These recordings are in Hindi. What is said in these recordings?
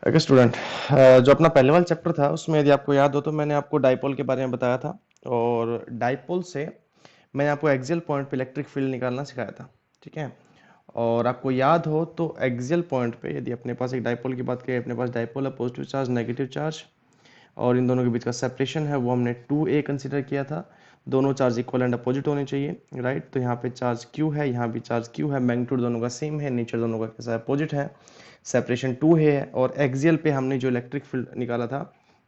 ओके स्टूडेंट, जो अपना पहले वाला चैप्टर था उसमें यदि आपको याद हो तो मैंने आपको डाइपोल के बारे में बताया था। और डाइपोल से मैंने आपको एक्सियल पॉइंट पे इलेक्ट्रिक फील्ड निकालना सिखाया था। ठीक है। और आपको याद हो तो एक्सियल पॉइंट पे यदि अपने पास एक डाइपोल की बात करें, अपने पास डाइपोल है, पॉजिटिव चार्ज नेगेटिव चार्ज, और इन दोनों के बीच का सेपरेशन है वो हमने 2a कंसिडर किया था। दोनों चार्ज इक्वल एंड अपोजिट होने चाहिए, राइट। तो यहाँ पे चार्ज q है, यहाँ भी चार्ज q है, मैग्नीट्यूड दोनों का सेम है, नेचर दोनों का कैसा अपोजिट है, सेपरेशन 2 है। और एक्सियल पे हमने जो इलेक्ट्रिक फील्ड निकाला था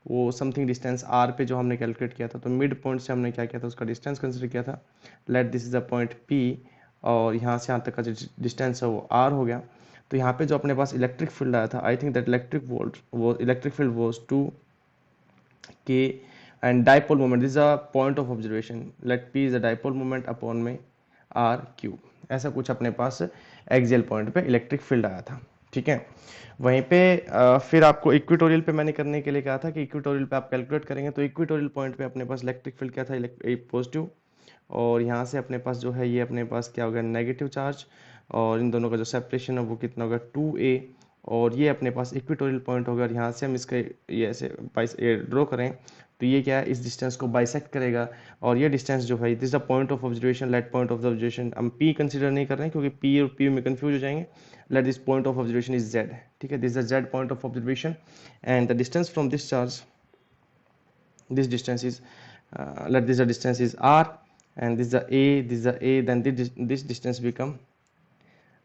वो समथिंग डिस्टेंस r पे जो हमने कैलकुलेट किया था, तो मिड पॉइंट से हमने क्या किया था, उसका डिस्टेंस कंसिडर किया था। Late this is a point p, और यहाँ से यहाँ तक का जो डिस्टेंस है वो r हो गया। तो यहाँ पे जो अपने पास इलेक्ट्रिक फील्ड आया था, I think that electric field was 2 k, and dipole moment, this is a point of observation, let p is a dipole moment upon में r q, ऐसा कुछ अपने पास एक्सियल पॉइंट पे इलेक्ट्रिक फील्ड आया था। ठीक है। वहीं पे फिर आपको इक्वेटोरियल पे मैंने करने के लिए कहा था कि इक्वेटोरियल पे आप कैलकुलेट करेंगे, तो इक्वेटोरियल पॉइंट पे अपने पास इलेक्ट्रिक फील्ड क्या था, पॉजिटिव। और यहाँ से अपने पास जो है ये अपने पास क्या होगा, नेगेटिव चार्ज। और इन दोनों का जो सेपरेशन है वो कितना होगा, 2a। और ये अपने पास इक्वेटोरियल पॉइंट होगा, और यहाँ से हम इसका ये ऐसे ड्रॉ करें तो ये क्या है, इस डिस्टेंस को बाइसेक्ट करेगा। और ये डिस्टेंस जो है, this is the point of observation, let point of the observation हम p कंसीडर नहीं कर रहे हैं क्योंकि p और p में कंफ्यूज हो जाएंगे। Let this point of observation is z। ठीक है, this is the z point of observation, and the distance from this charge, this distance is let this the distance is r, and this is the a, this is the a, then this distance become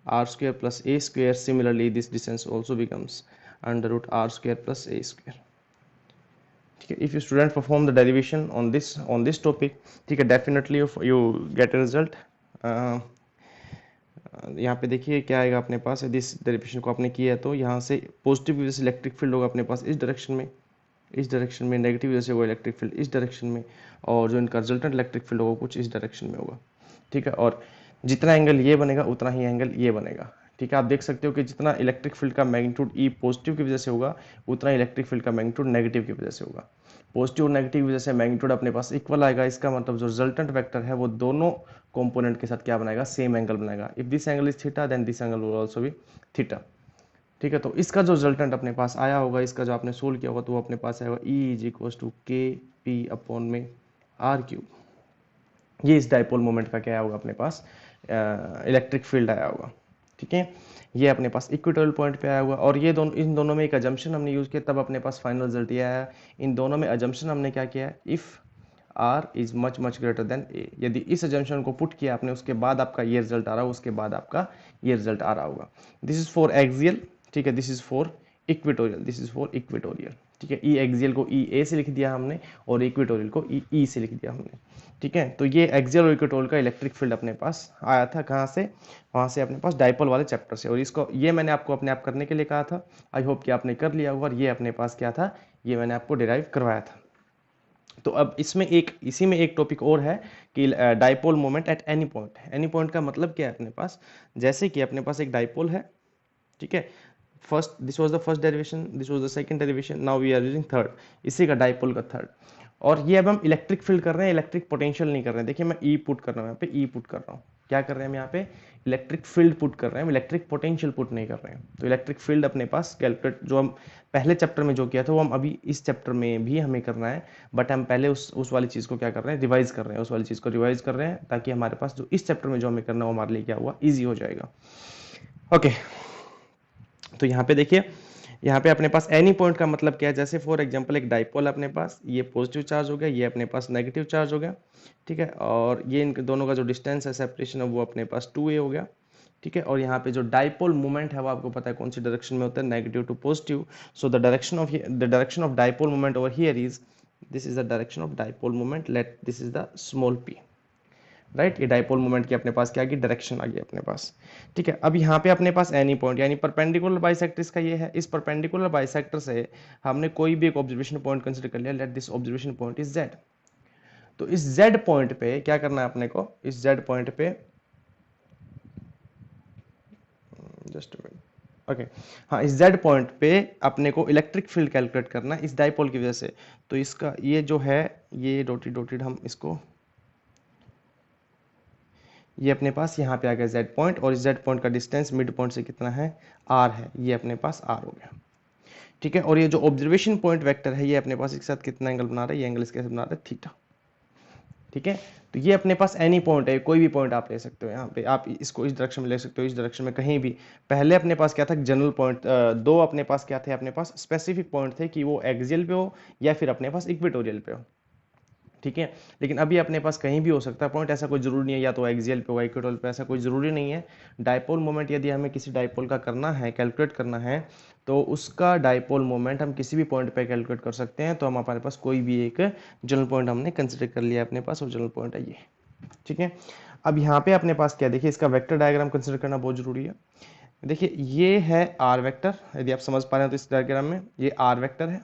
r square plus a square. Similarly this distance also becomes under root r square plus a square. ठीक है, if you student perform the derivation on this topic, ठीक है, definitely you get a result. यहाँ पे देखिए क्या आएगा अपने पास, दिस डेरिवेशन को आपने किया है तो यहाँ से पॉजिटिव वजह से इलेक्ट्रिक फील्ड होगा अपने पास इस डायरेक्शन में, इस डायरेक्शन में, नेगेटिव वजह से होगा इलेक्ट्रिक फील्ड इस डायरेक्शन में, और जो इनका रिजल्टेंट इलेक्ट्रिक फील्ड होगा कुछ इस डायरेक्शन में होगा। ठीक है। और जितना एंगल ये बनेगा उतना ही एंगल ये बनेगा। ठीक है, आप देख सकते हो कि जितना इलेक्ट्रिक फील्ड का मैग्नीट्यूड ई पॉजिटिव की वजह से होगा उतना इलेक्ट्रिक फील्ड का मैग्नीट्यूड नेगेटिव की वजह से होगा। पॉजिटिव और नेगेटिव की वजह से मैग्नीट्यूड अपने पास इक्वल आएगा, इसका मतलब जो रिजल्टेंट वेक्टर है वो दोनों कंपोनेंट के साथ क्या बनाएगा, सेम एंगल बनाएगा। If this angle is theta then this angle will also be theta. ठीक है, तो इसका जो रिजल्टेंट अपने पास आया होगा, इसका जो आपने सोल्व किया होगा, तो वो अपने पास आएगा ई इज इक्वल टू के पी अपॉन में आर क्यूब। ये इस डाइपोल मोमेंट का क्या होगा अपने पास, इलेक्ट्रिक फील्ड आया होगा। ठीक है, ये अपने पास इक्वेटोरियल पॉइंट पे आया हुआ, और ये दोनों, इन दोनों में एक अजम्पशन हमने यूज किया, तब अपने पास फाइनल रिजल्ट ये आया। इन दोनों में अजम्पशन हमने क्या किया, if R is much much greater than A, यदि इस अजम्पशन को पुट किया आपने उसके बाद आपका ये रिजल्ट आ रहा होगा, उसके बाद आपका ये रिजल्ट आ रहा होगा। This is for axial. ठीक है, this is for equatorial, this is for equatorial. ठीक है, ई एक्सियल को ई ए से लिख दिया हमने, और इक्वेटोरियल को ई ई से लिख दिया हमने। ठीक है, तो ये एक्सियल और इक्वेटोरियल का इलेक्ट्रिक फील्ड अपने पास आया था, कहाँ से, वहाँ से अपने पास डाइपोल वाले चैप्टर से। और इसको ये मैंने आपको अपने आप करने के लिए कहा था, आई होप कि आपने कर लिया होगा। और ये अपने पास क्या था, ये मैंने आपको डिराइव करवाया था। तो अब इसमें एक, इसी में एक टॉपिक और है कि dipole moment at any point. Any point का मतलब क्या है अपने पास, जैसे कि अपने पास एक डाइपोल है। ठीक है, first, this was the first derivation, this was the second derivation, now we are using third, इसी का डाइपोल का थर्ड। और ये अब हम इलेक्ट्रिक फील्ड कर रहे हैं, इलेक्ट्रिक पोटेंशियल नहीं कर रहे हैं। देखिए मैं ई पुट कर रहा हूँ यहाँ पे, ई पुट कर रहा हूँ, क्या कर रहे हैं हम यहाँ पे, इलेक्ट्रिक फील्ड पुट कर रहे हैं, इलेक्ट्रिक पोटेंशियल पुट नहीं कर रहे हैं। तो इलेक्ट्रिक फील्ड अपने पास कैलकुलेट, जो हम पहले चैप्टर में जो किया था वो हम अभी इस चैप्टर में भी हमें करना है, बट हम पहले उस वाली चीज़ को क्या कर रहे हैं, रिवाइज कर रहे हैं, उस वाली चीज़ को रिवाइज कर रहे हैं, ताकि हमारे पास जो इस चैप्टर में जो हमें करना है वो हमारे लिए क्या हुआ, ईजी हो जाएगा। ओके, तो यहाँ पे देखिए, यहाँ पे अपने पास एनी पॉइंट का मतलब क्या है, जैसे फॉर एग्जांपल एक डाइपोल अपने पास, ये पॉजिटिव चार्ज हो गया, ये अपने पास नेगेटिव चार्ज हो गया। ठीक है, और ये इनके दोनों का जो डिस्टेंस है, सेपरेशन है, वो अपने पास 2a हो गया। ठीक है, और यहाँ पे जो डाइपोल मोमेंट है वो आपको पता है कौन सी डायरेक्शन में होता है, negative to positive. So the direction of dipole moment over here is, this is the direction of dipole moment, let this is the small p, right. ये डाइपोल मोमेंट की अपने पास क्या आ गई, डायरेक्शन आ गई अपने पास। ठीक है, अब यहाँ पे अपने पास एनी पॉइंट, यानी परपेंडिकुलर बाइसेक्टर इसका ये है, इस परपेंडिकुलर बाइसेक्टर से हमने कोई भी एक ऑब्जर्वेशन पॉइंट कंसिडर कर लिया, let this observation point is Z. तो इस जेड पॉइंट पे क्या करना है अपने को, इस जेड पॉइंट पे, जस्ट मिनट, ओके, हाँ, इस जेड पॉइंट पे अपने को इलेक्ट्रिक फील्ड कैलकुलेट करना है इस डाइपोल की वजह से। तो इसका ये जो है, ये डॉटेड डॉटेड, हम इसको, ये अपने पास यहाँ पे आ गया जेड पॉइंट, और इस जेड पॉइंट का डिस्टेंस मिड पॉइंट से कितना है, आर है, ये अपने पास आर हो गया। ठीक है। और ये जो ऑब्जर्वेशन पॉइंट वेक्टर है ये अपने पास इसके साथ कितना एंगल बना रहा है, ये एंगल इसके साथ बना रहा है थीटा। ठीक है, तो ये अपने पास एनी पॉइंट है, कोई भी पॉइंट आप ले सकते हो यहाँ पे, आप इसको इस डायरेक्शन में ले सकते हो, इस डायरेक्शन में कहीं भी। पहले अपने पास क्या था, जनरल पॉइंट, दो अपने पास क्या थे, अपने पास स्पेसिफिक पॉइंट थे कि वो एक्सियल पे हो या फिर अपने पास इक्वेटोरियल पे हो। ठीक है, लेकिन अभी अपने पास कहीं भी हो सकता है पॉइंट, ऐसा कोई जरूरी नहीं है या तो एक्सियल पे हो इक्वेटोरियल पे, ऐसा कोई जरूरी नहीं है। डायपोल मोमेंट यदि हमें किसी डायपोल का करना है, कैलकुलेट करना है, तो उसका डायपोल मोमेंट हम किसी भी पॉइंट पे कैलकुलेट कर सकते हैं। तो हम हमारे पास कोई भी एक जनरल पॉइंट हमने कंसिडर कर लिया अपने पास, और जनरल पॉइंट है ये। ठीक है, अब यहाँ पे अपने पास क्या, देखिए इसका वेक्टर डायग्राम कंसिडर करना बहुत जरूरी है। देखिए ये है आर वेक्टर, यदि आप समझ पा रहे हैं तो इस डायग्राम में ये आर वेक्टर है,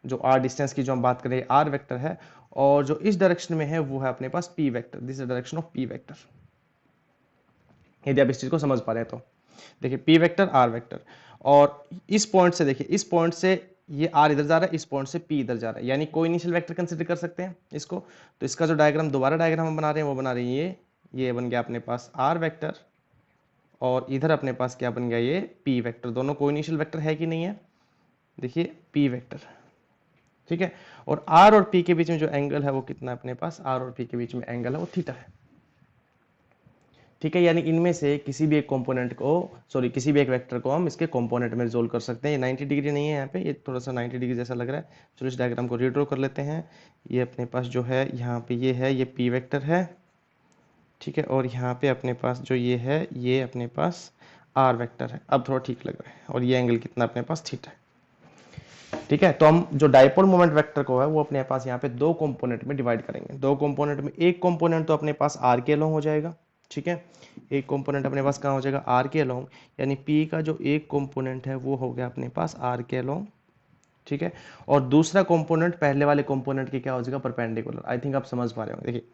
जो आर डिस्टेंस की जो हम बात करें आर वेक्टर है, और जो इस डायरेक्शन में है वो है अपने पास P vector, this is direction of P vector. यदि आप इस चीज को समझ पा रहे हैं तो देखिए पी वेक्टर आर वेक्टर, और इस पॉइंट से देखिए, इस पॉइंट से ये आर इधर जा रहा है, इस पॉइंट से पी इधर जा रहा है, यानी कोई इनिशियल वेक्टर कंसिडर कर सकते हैं इसको। तो इसका जो डायग्राम, दोबारा डायग्राम हम बना रहे हैं, वो बना रहे हैं ये बन गया अपने पास आर वेक्टर, और इधर अपने पास क्या बन गया, ये पी वेक्टर। दोनों कोई इनिशियल वेक्टर है कि नहीं है, देखिए पी वेक्टर। ठीक है, और आर और पी के बीच में जो एंगल है वो कितना है अपने पास, आर और पी के बीच में एंगल है वो थीटा है। ठीक है, यानी इनमें से किसी भी एक कंपोनेंट को, सॉरी किसी भी एक वेक्टर को हम इसके कंपोनेंट में रिजोल्व कर सकते हैं। ये 90 डिग्री नहीं है यहाँ पे, ये थोड़ा सा 90 डिग्री जैसा लग रहा है। चलो इस डायग्राम को रीड्रॉ कर लेते हैं। ये अपने पास जो है यहाँ पे ये है, ये पी वेक्टर है। ठीक है, और यहाँ पे अपने पास जो ये है, ये अपने पास आर वेक्टर है। अब थोड़ा ठीक लग रहा है, और ये एंगल कितना अपने पास थीटा है। ठीक है, तो हम जो डायपोल मोमेंट वेक्टर को है वो अपने पास यहाँ पे दो कंपोनेंट में डिवाइड करेंगे। दो कंपोनेंट में, एक कंपोनेंट तो अपने पास आर के अलोंग हो जाएगा। ठीक है, एक कंपोनेंट अपने पास कहाँ हो जाएगा, आर के अलोंग, यानी पी का जो एक कंपोनेंट है वो हो गया अपने पास आर के अलोंग। ठीक है, और दूसरा कंपोनेंट पहले वाले कंपोनेंट के क्या हो जाएगा, परपेंडिकुलर। आई थिंक आप समझ पा रहे होंगे। देखिए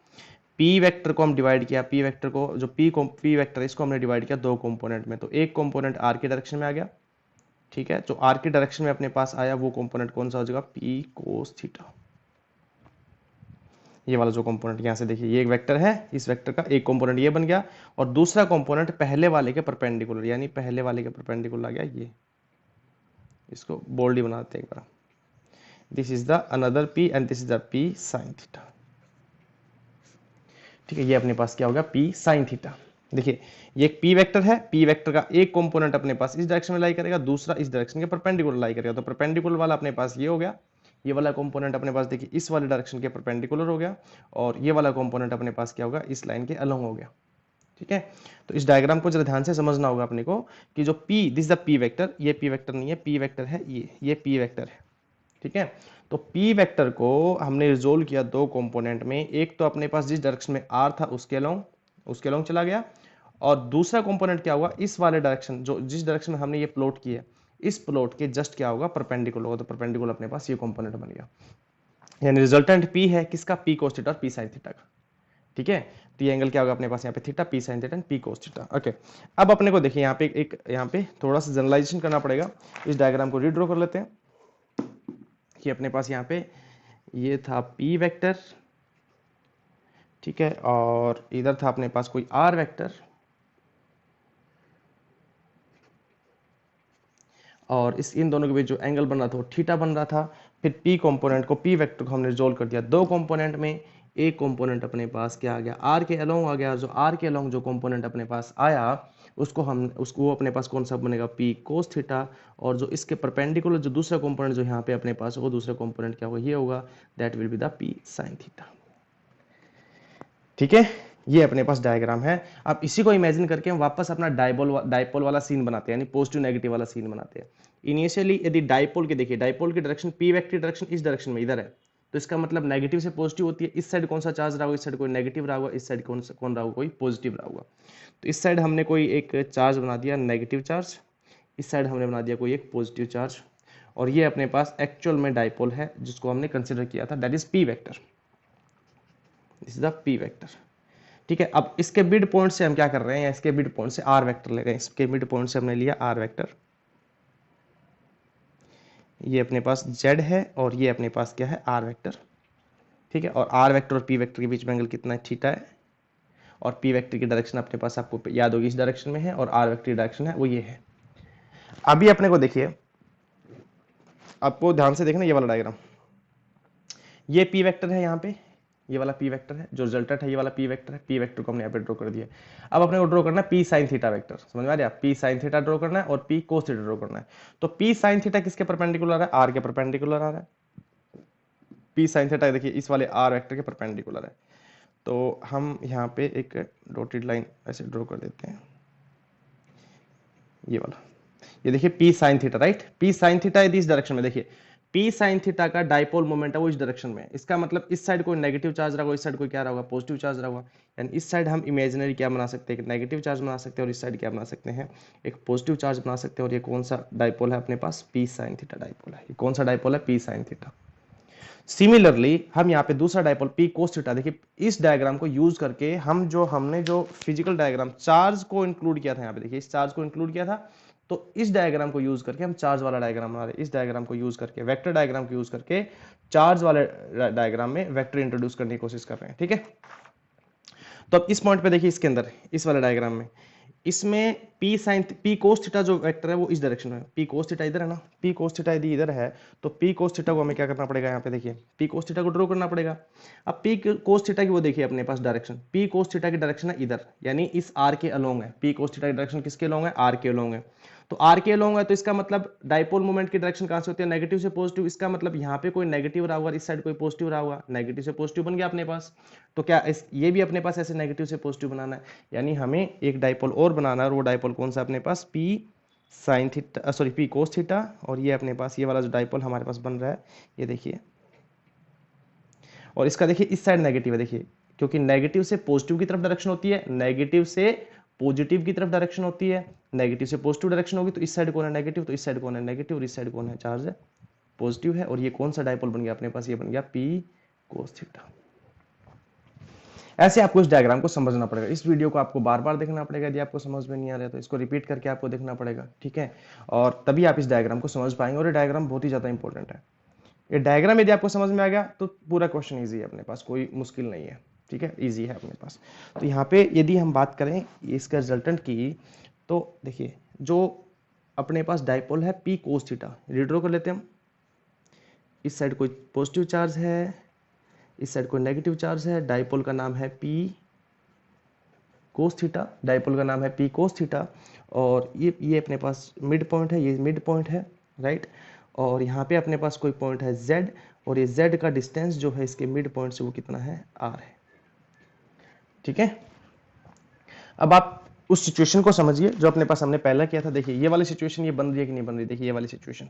पी वेक्टर को हम डिवाइड किया, पी वेक्टर को, जो पी वेक्टर है इसको हमने डिवाइड किया दो कंपोनेंट में, तो एक कंपोनेंट आर के डायरेक्शन में आ गया। ठीक है, जो आर के डायरेक्शन में अपने पास आया वो कंपोनेंट कौन सा हो जाएगा, पी कोस थीटा। ये वाला जो कंपोनेंट यहाँ से देखिए, ये एक वेक्टर है, इस वेक्टर का एक कंपोनेंट ये बन गया, और दूसरा कंपोनेंट पहले वाले के परपेंडिकुलर, यानी पहले वाले के परपेंडिकुलर आ गया ये। इसको बोल्ड बना देते हैं एक बार। This is the another P and this is the P sine theta. ठीक है, ये अपने पास क्या होगा, पी साइन थीटा। देखिए ये एक पी वेक्टर है, पी वेक्टर का एक कंपोनेंट अपने पास इस डायरेक्शन में लाई करेगा, दूसरा इस डायरेक्शन के परपेंडिकुलर लाई करेगा। तो परपेंडिकुलर वाला अपने पास ये हो गया, ये वाला कंपोनेंट अपने पास देखिए इस वाले डायरेक्शन के परपेंडिकुलर हो गया, और ये वाला कंपोनेंट अपने पास क्या होगा, इस लाइन के अलोंग हो गया। ठीक है, तो इस डायग्राम को जरा ध्यान से समझना होगा अपने को, कि जो P, this the P vector, ये पी वेक्टर नहीं है, पी वेक्टर है ये पी वेक्टर है। ठीक है, तो पी वेक्टर को हमने रिजोल्व किया दो कंपोनेंट में, एक तो अपने पास जिस डायरेक्शन में आर था उसके अलोंग चला गया, और दूसरा कंपोनेंट क्या हुआ, इस वाले डायरेक्शन, जो जिस डायरेक्शन में हमने ये प्लॉट किया, इस प्लॉट के जस्ट क्या होगा, परपेंडिकुलर होगा। तो परपेंडिकुलर अपने पास ये कंपोनेंट बन गया, यानी रिजल्टेंट पी है किसका, पी कोस थीटा और पी साइन थीटा का। ठीक है, तो ये एंगल क्या होगा अपने पास यहाँ पे theta, P sine theta and P cos theta. Okay, अब अपने को देखिए यहाँ पे यहाँ पे थोड़ा सा जनरलाइजेशन करना पड़ेगा। इस डायग्राम को रीड्रॉ कर लेते हैं कि अपने पास यहाँ पे ये था पी वेक्टर, ठीक है, और इधर था अपने पास कोई आर वेक्टर, और इन दोनों के बीच जो एंगल बन रहा था वो थीटा बन रहा था। फिर पी कंपोनेंट को, पी वेक्टर को हमने रिजोल्व कर दिया दो कंपोनेंट में, एक कंपोनेंट अपने पास क्या आ गया, आर के अलोंग आ गया, और जो आर के अलोंग जो कंपोनेंट अपने पास आया उसको अपने पास कौन सा बनेगा, पी कोस थीटा, और जो इसके परपेंडिकुलर जो दूसरा कंपोनेंट जो यहाँ पे अपने पास वो दूसरा कंपोनेंट क्या होगा, ये होगा, that will be the P sine theta. ठीक है, ये अपने पास डायग्राम है। अब इसी को इमेजिन करके हम वापस अपना डायपोल वाला सीन बनाते हैं, यानी पॉजिटिव नेगेटिव वाला सीन बनाते हैं। इनिशियली यदि डायपोल के देखिए, डायपोल की डायरेक्शन पी वेक्टर डायरेक्शन इस डायरेक्शन में इधर है, तो इसका मतलब नेगेटिव से पॉजिटिव होती है। इस साइड कौन सा चार्ज रहा होगा, इस साइड कोई नेगेटिव रहा होगा, इस साइड कौन रहा होगा, कोई पॉजिटिव रहा होगा। तो इस साइड हमने कोई एक चार्ज बना दिया नेगेटिव चार्ज, इस साइड हमने बना दिया कोई एक पॉजिटिव चार्ज, और ये अपने पास एक्चुअल में डायपोल है जिसको हमने कंसिडर किया था, that is P vector, this is the P vector. ठीक है, अब इसके मिड पॉइंट से हम क्या कर रहे हैं, इसके मिड पॉइंट से आर वेक्टर ले गए, इसके मिड पॉइंट से हमने लिया आर वेक्टर। ये अपने पास जेड है और ये अपने पास क्या है, आर वेक्टर। ठीक है, और आर वेक्टर और पी वेक्टर के बीच में एंगल कितना है, थीटा है, और पी वेक्टर की डायरेक्शन अपने पास आपको याद होगी इस डायरेक्शन में है, और आर वेक्टर की डायरेक्शन है वो ये है। अभी अपने को देखिए आपको ध्यान से देखना ये वाला डायग्राम, ये पी वेक्टर है यहाँ पे, ये वाला पी वेक्टर है, जो रिजल्टेंट है ये वाला पी वेक्टर है, पी वेक्टर को हमने यहाँ पे ड्रॉ कर दिया। अब अपने को ड्रॉ करना है पी साइन थीटा वेक्टर, समझ में आ रहा है? पी साइन थीटा ड्रॉ करना है और पी कोस थीटा ड्रॉ करना है। तो पी साइन थीटा किसके परपेंडिकुलर है? आर के परपेंडिकुलर आ रहा है। पी साइन थीटा देखिए इस वाले आर वेक्टर के परपेंडिकुलर है। तो हम यहाँ पे एक डॉटेड लाइन ऐसे ड्रॉ कर देते हैं, ये वाला, ये देखिए P sine theta, right? P sine theta इस डायरेक्शन में, देखिए पी साइन थीटा का डाइपोल मोमेंट है वो इस डायरेक्शन में, इसका मतलब इस साइड कोई नेगेटिव चार्ज रहा होगा, इस साइड कोई क्या रहा पॉजिटिव चार्ज रहा होगा, यानी इस साइड हम इमेजिनरी क्या बना सकते हैं, नेगेटिव चार्ज बना सकते हैं, और इस साइड क्या बना सकते हैं, एक पॉजिटिव चार्ज बना सकते हैं। और ये कौन सा डाइपोल है अपने पास? पी साइन थीटा डाइपोल है। ये कौन सा डाइपोल है? P sine theta. सिमिलरली हम यहाँ पे दूसरा डाइपोल पी कोस थीटा, देखिए इस डायग्राम को यूज करके हमने जो फिजिकल डायग्राम चार्ज को इंक्लूड किया था, यहाँ पे देखिए इस चार्ज को इंक्लूड किया था, तो इस डायग्राम को यूज करके हम चार्ज वाला डायग्राम बना रहे हैं। इस डायग्राम को यूज करके, वेक्टर डायग्राम को यूज करके चार्ज वाले डायग्राम में वेक्टर इंट्रोड्यूस करने की कोशिश कर रहे हैं, ठीक है? तो अब इस पॉइंट पे देखिए, इसके अंदर इस वाले डायग्राम में, इसमें p sine p cos theta जो वेक्टर है वो इस डायरेक्शन में है, पी कोस थीटा इधर है ना, पी कोस थीटा यदि इधर है तो पी कोस थीटा को हमें क्या करना पड़ेगा, यहाँ पे देखिए पी कोस थीटा को ड्रॉ करना पड़ेगा। अब पी कोस थीटा की वो देखिए अपने पास डायरेक्शन, पी कोस थीटा की डायरेक्शन है इधर, यानी इस आर के अलोंग है। पी कोस थीटा की डायरेक्शन किसके अलोंग है? आर के अलोंग है। तो आर के अलोंग है तो इसका मतलब डाइपोल मोमेंट की डायरेक्शन कहां से होती है? नेगेटिव से पॉजिटिव। इसका मतलब यहाँ पे कोई नेगेटिव रहा होगा, इस साइड कोई पॉजिटिव रहा होगा, नेगेटिव से पॉजिटिव बन गया अपने पास। तो क्या ये भी अपने पास ऐसे नेगेटिव से पॉजिटिव बनाना है, यानी हमें एक डाइपोल और बनाना है, और वो डाइपोल कौन सा अपने पास? P sine theta, sorry P cos theta. और ये अपने पास ये वाला जो डाइपोल हमारे पास बन रहा है, ये देखिए, और इसका देखिए इस साइड नेगेटिव है, देखिए क्योंकि नेगेटिव से पॉजिटिव की तरफ डायरेक्शन होती है, नेगेटिव से पॉजिटिव की तरफ डायरेक्शन होती है, नेगेटिव से पॉजिटिव डायरेक्शन होगी, तो इस साइड कौन है? नेगेटिव। तो इस साइड कौन है? नेगेटिव। और इस साइड कौन है? चार्ज है, पॉजिटिव है। और ये कौन सा डाइपोल बन गया अपने पास? ये बन गया पी कोस थीटा। ऐसे आपको इस डायग्राम को समझना पड़ेगा। इस वीडियो को आपको बार बार देखना पड़ेगा, यदि आपको समझ में नहीं आ रहा है तो इसको रिपीट करके आपको देखना पड़ेगा, ठीक है? और तभी आप इस डायग्राम को समझ पाएंगे, और ये डायग्राम बहुत ही ज्यादा इंपॉर्टेंट है। ये डायग्राम यदि आपको समझ में आ गया तो पूरा क्वेश्चन इजी है अपने पास, कोई मुश्किल नहीं है, ठीक है? इजी है अपने पास। तो यहाँ पे यदि हम बात करें इसका रिजल्टेंट की, तो देखिए जो अपने पास डाइपोल है पी कोस थीटा, रीड्रॉ कर लेते हैं हम। इस साइड कोई पॉजिटिव चार्ज है, इस साइड कोई नेगेटिव चार्ज है, डाइपोल का नाम है पी कोस थीटा, डाइपोल का नाम है पी कोस थीटा। और ये अपने पास मिड पॉइंट है, ये मिड पॉइंट है, राइट? और यहाँ पे अपने पास कोई पॉइंट है z, और ये z का डिस्टेंस जो है इसके मिड पॉइंट से वो कितना है? r है, ठीक है? अब आप उस सिचुएशन को समझिए जो अपने पास हमने पहला किया था। देखिए ये वाली सिचुएशन ये बन रही है कि नहीं बन रही? देखिए ये वाली सिचुएशन,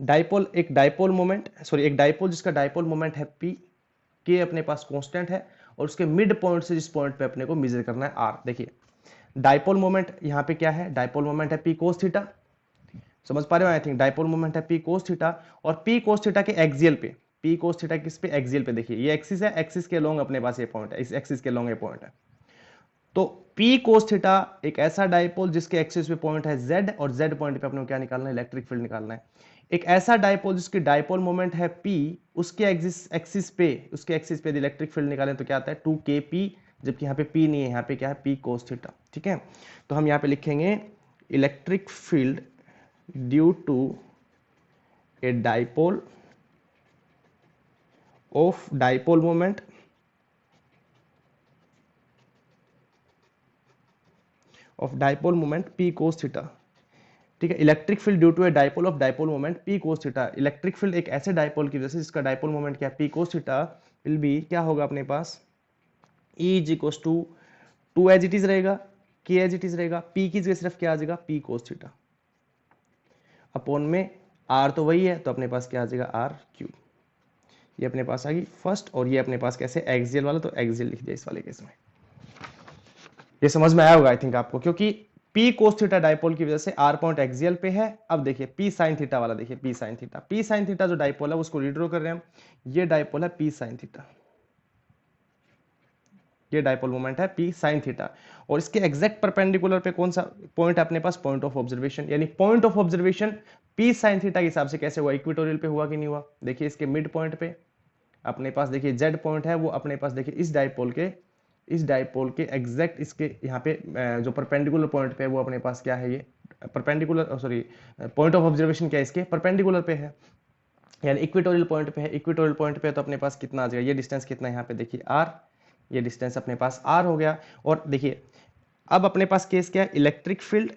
डाइपोल, एक डाइपोल मोमेंट, सॉरी एक डाइपोल जिसका डाइपोल मोमेंट है p, के अपने पास कांस्टेंट है, और उसके मिड पॉइंट से जिस पॉइंट पे अपने को मेजर करना है r। देखिए डाइपोल मोमेंट यहाँ पे क्या है? डाइपोल मोमेंट है p कोस थीटा, समझ पा रहे हो? आई थिंक डाइपोल मोमेंट है p कोस थीटा, और p कोस थीटा के एक्सियल पे, p कोस थीटा किस पे? एक्सियल पे। देखिए ये एक्सिस है, एक्सिस के लॉन्ग अपने पास ये पॉइंट है, इस एक्सिस के लॉन्ग ये पॉइंट है। तो p कोस थीटा एक ऐसा डाइपोल जिसके एक्सिस पे पॉइंट है z, और z पॉइंट पे अपने को क्या निकालना है? इलेक्ट्रिक फील्ड निकालना है। एक ऐसा डाइपोल जिसकी डाइपोल मोमेंट है p, उसके एक्सिस पे इलेक्ट्रिक फील्ड निकालें तो क्या आता है? 2kp, जबकि यहाँ पे p नहीं है, यहाँ पे क्या है? p कोस थीटा, ठीक है? तो हम यहाँ पे लिखेंगे electric field due to a dipole of dipole moment p cos theta, ठीक है? Electric field due to a dipole of dipole moment p cos theta. Electric field एक ऐसे डाइपोल की वजह से जिसका डाइपोल मोमेंट क्या? p cos theta will be, क्या होगा अपने पास? E is equal to 2 as it is रहेगा, k एज इट इज रहेगा, p की जगह सिर्फ क्या आ जाएगा? p cos थीटा अपॉन में r तो वही है, तो अपने पास क्या आ जाएगा? r cube. ये अपने पास आ गई फर्स्ट, और ये अपने पास कैसे? एक्सियल वाला, तो एक्सियल लिख दिया इस वाले केस में। ये समझ में आया होगा आई थिंक आपको, क्योंकि p cos थीटा डाइपोल की वजह से r पॉइंट एक्सियल पे है। अब देखिए p sin थीटा वाला, देखिए p sin थीटा जो डाइपोल है उसको रीड्रॉ कर रहे हैं हम। ये डाइपोल है p sin थीटा, ये डाइपोल मोमेंट है p sin थीटा, और इसके एग्जैक्ट परपेंडिकुलर पे कौन सा पॉइंट है अपने पास? Point of observation. यानी point of observation p sin theta के हिसाब से कैसे हुआ? इक्वेटोरियल पे हुआ कि नहीं हुआ? देखिए इसके मिड पॉइंट पे अपने पास देखिए z पॉइंट है, वो अपने पास देखिए इस डाइपोल के एग्जैक्ट इसके यहाँ पे जो परपेंडिकुलर पॉइंट पे है वो अपने पास क्या है? ये perpendicular, sorry point of observation क्या है? इसके परपेंडिकुलर पे है। यानी इक्वेटोरियल पॉइंट पे है, इक्वेटोरियल पॉइंट पे है तो अपने पास कितना आ जाएगा, ये डिस्टेंस कितना है यहाँ पे देखिए r, ये डिस्टेंस अपने पास r हो गया। और देखिए अब अपने पास केस क्या है, electric field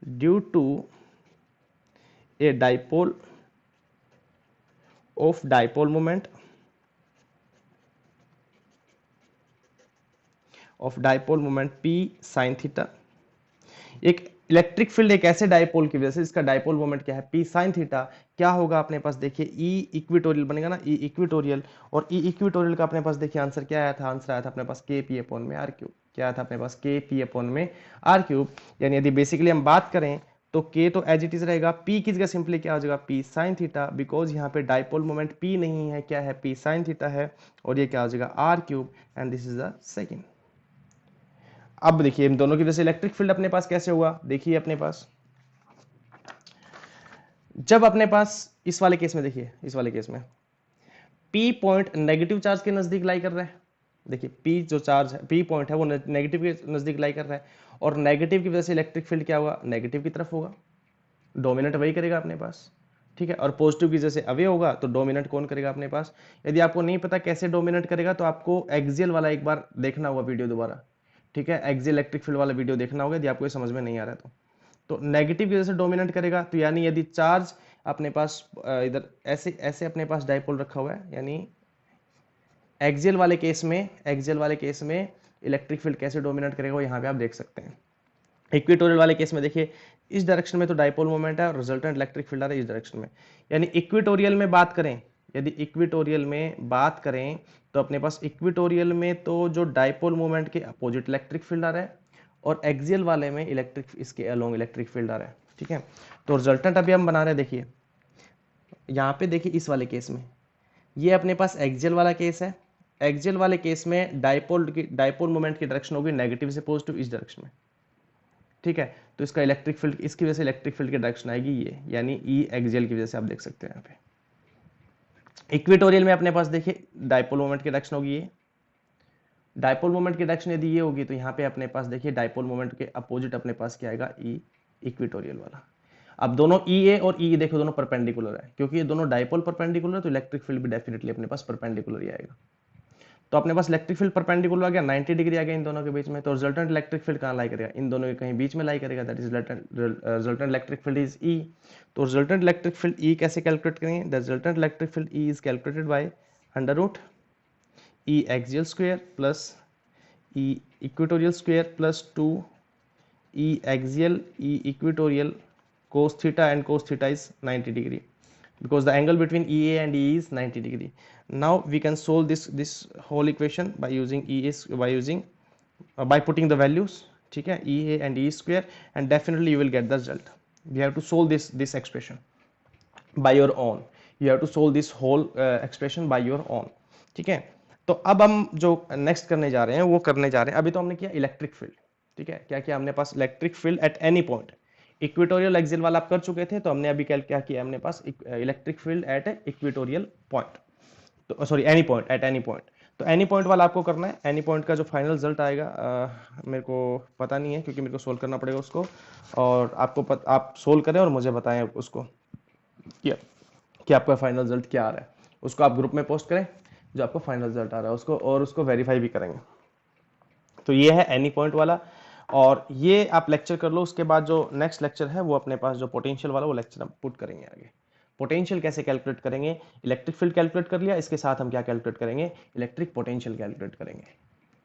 due to a dipole of dipole moment of dipole moment p sin theta. एक इलेक्ट्रिक फील्ड एक ऐसे डाइपोल की वजह से, इसका डाइपोल मोमेंट क्या है, p sin थीटा, क्या होगा अपने पास देखिए E इक्वेटोरियल बनेगा ना, E इक्वेटोरियल। और E इक्वेटोरियल का अपने पास देखिए आंसर क्या आया था, आंसर आया था अपने पास k p अपॉन में r क्यूब। क्या आया था अपने पास, k p अपॉन में r क्यूब। यानी यदि बेसिकली हम बात करें तो k तो एज इट इज रहेगा, p की जगह सिंपली क्या हो जाएगा, p sin थीटा, बिकॉज यहाँ पे डाइपोल मोमेंट p नहीं है, क्या है, p sin थीटा है। और ये क्या हो जाएगा, r cube, and this is the second. अब देखिए इन दोनों की वजह से इलेक्ट्रिक फील्ड अपने पास कैसे हुआ, देखिए अपने पास जब अपने पास इस वाले केस में, देखिए इस वाले केस में P पॉइंट नेगेटिव चार्ज के नजदीक लाई कर रहा है। देखिए P जो चार्ज है, P पॉइंट है वो नेगेटिव के नजदीक लाई कर रहा है, और नेगेटिव की वजह से इलेक्ट्रिक फील्ड क्या होगा, नेगेटिव की तरफ होगा, डोमिनेट वही करेगा अपने पास, ठीक है। और पॉजिटिव की वजह से अवे होगा तो डोमिनेट कौन करेगा अपने पास। यदि आपको नहीं पता कैसे डोमिनेट करेगा तो आपको एक्सियल वाला एक बार देखना होगा वीडियो दोबारा, ठीक है, एक्सियल इलेक्ट्रिक फील्ड वाला वीडियो देखना होगा यदि आपको ये समझ में नहीं आ रहा है तो नेगेटिव की वजह से डोमिनेट करेगा। तो यानी यदि चार्ज अपने पास इधर ऐसे ऐसे अपने पास डाइपोल रखा हुआ है, यानी एक्सियल वाले केस में, एक्सियल वाले केस में इलेक्ट्रिक फील्ड कैसे डोमिनेट करेगा वो यहाँ पे आप देख सकते हैं। इक्वेटोरियल वाले केस में देखिए इस डायरेक्शन में तो डाइपोल मोमेंट है और रिजल्टेंट इलेक्ट्रिक फील्ड आ रहा है इस डायरेक्शन में। यानी इक्वेटोरियल में बात करें, यदि इक्वेटोरियल में बात करें तो अपने पास इक्वेटोरियल में तो जो डाइपोल मोमेंट के अपोजिट इलेक्ट्रिक फील्ड आ रहा है, और एक्सियल वाले में इलेक्ट्रिक इसके अलोंग इलेक्ट्रिक फील्ड आ रहा है, ठीक है। तो रिजल्टेंट अभी हम बना रहे हैं, देखिए यहाँ पे देखिए इस वाले केस में ये अपने पास एक्सियल वाला केस है। एक्सियल वाले केस में डाइपोल मोमेंट की डायरेक्शन होगी नेगेटिव से पॉजिटिव इस डायरेक्शन में, ठीक है। तो इसका इलेक्ट्रिक फील्ड, इसकी वजह से इलेक्ट्रिक फील्ड की डायरेक्शन आएगी ये, यानी ई एक्सियल की वजह से आप देख सकते हैं यहाँ पे। इक्वेटोरियल में अपने पास देखिए डाइपोल मोमेंट की डायरेक्शन होगी ये, डाइपोल मोमेंट की डायरेक्शन यदि ये होगी तो यहाँ पे अपने पास देखिए डाइपोल मोमेंट के अपोजिट अपने पास क्या आएगा, ई इक्वेटोरियल वाला। अब दोनों ई ए और ई देखो दोनों परपेंडिकुलर है, क्योंकि ये दोनों डाइपोल परपेंडिकुलर है तो इलेक्ट्रिक फील्ड भी डेफिनेटली अपने पास परपेंडिकुलर ही आएगा। तो अपने पास इलेक्ट्रिक फील्ड परपेंडिकुलर आ गया, 90 डिग्री आ गया इन दोनों के बीच में। तो रिजल्टेंट इलेक्ट्रिक फील्ड कहाँ लाई करेगा, इन दोनों के कहीं बीच में लाई करेगा, that is resultant electric field is E. तो रिजल्टेंट इलेक्ट्रिक फील्ड ई कैसे कैलकुलेट करेंगे, the resultant electric field E is calculated by under root E axial square plus E equatorial square plus 2 E axial E equatorial cos theta, and cos theta is 90 degree because the angle between EA and EE is 90 degree. Now we can solve this whole equation by using by putting the values, ठीक है, EA and E square, and definitely you will get the result. We have to solve this expression by your own. You have to solve this whole expression by your own, ठीक है। तो अब हम जो नेक्स्ट करने जा रहे हैं वो करने जा रहे हैं, अभी तो हमने किया इलेक्ट्रिक फील्ड, ठीक है, क्या किया हमने पास electric field at any point. Equatorial axial वाला आप कर चुके थे, तो हमने अभी क्या किया हमने पास electric field at equatorial point, तो sorry any point, at any point. तो एनी पॉइंट वाला आपको करना है। एनी पॉइंट का जो फाइनल रिजल्ट आएगा मेरे को पता नहीं है, क्योंकि मेरे को सोल्व करना पड़ेगा उसको, और आप सोल्व करें और मुझे बताएं उसको कि आपका फाइनल रिजल्ट क्या आ रहा है। उसको आप ग्रुप में पोस्ट करें जो आपको फाइनल रिजल्ट आ रहा है उसको, और उसको वेरीफाई भी करेंगे। तो ये है एनी पॉइंट वाला, और ये आप लेक्चर कर लो। उसके बाद जो नेक्स्ट लेक्चर है वो अपने पास जो पोटेंशियल वाला वो लेक्चर हम पुट करेंगे आगे। पोटेंशियल कैसे कैलकुलेट करेंगे, इलेक्ट्रिक फील्ड कैलकुलेट कर लिया, इसके साथ हम क्या कैलकुलेट करेंगे, इलेक्ट्रिक पोटेंशियल कैलकुलेट करेंगे।